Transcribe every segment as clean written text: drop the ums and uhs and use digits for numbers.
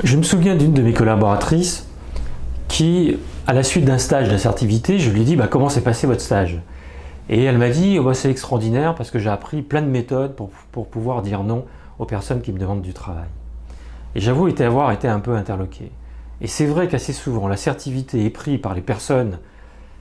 Je me souviens d'une de mes collaboratrices qui, à la suite d'un stage d'assertivité, je lui ai dit comment s'est passé votre stage? Et elle m'a dit c'est extraordinaire parce que j'ai appris plein de méthodes pour pouvoir dire non aux personnes qui me demandent du travail. Et j'avoue avoir été un peu interloqué. Et c'est vrai qu'assez souvent, l'assertivité est prise par les personnes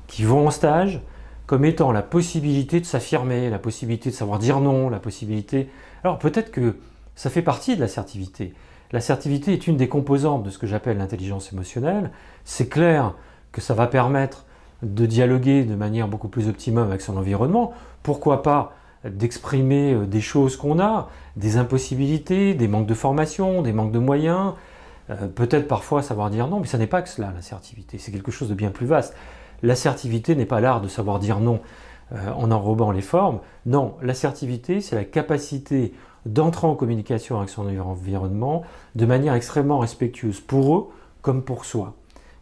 qui vont en stage comme étant la possibilité de s'affirmer, la possibilité de savoir dire non, la possibilité... Alors peut-être que ça fait partie de l'assertivité. L'assertivité est une des composantes de ce que j'appelle l'intelligence émotionnelle. C'est clair que ça va permettre de dialoguer de manière beaucoup plus optimum avec son environnement. Pourquoi pas d'exprimer des choses qu'on a, des impossibilités, des manques de formation, des manques de moyens, peut-être parfois savoir dire non, mais ça n'est pas que cela l'assertivité, c'est quelque chose de bien plus vaste. L'assertivité n'est pas l'art de savoir dire non en enrobant les formes. Non, l'assertivité, c'est la capacité d'entrer en communication avec son environnement de manière extrêmement respectueuse pour eux comme pour soi.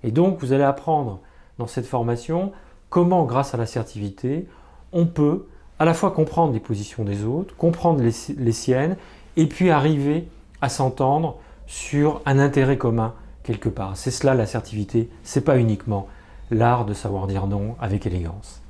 Et donc, vous allez apprendre dans cette formation comment, grâce à l'assertivité, on peut à la fois comprendre les positions des autres, comprendre les siennes, et puis arriver à s'entendre sur un intérêt commun quelque part. C'est cela l'assertivité, c'est pas uniquement l'art de savoir dire non avec élégance.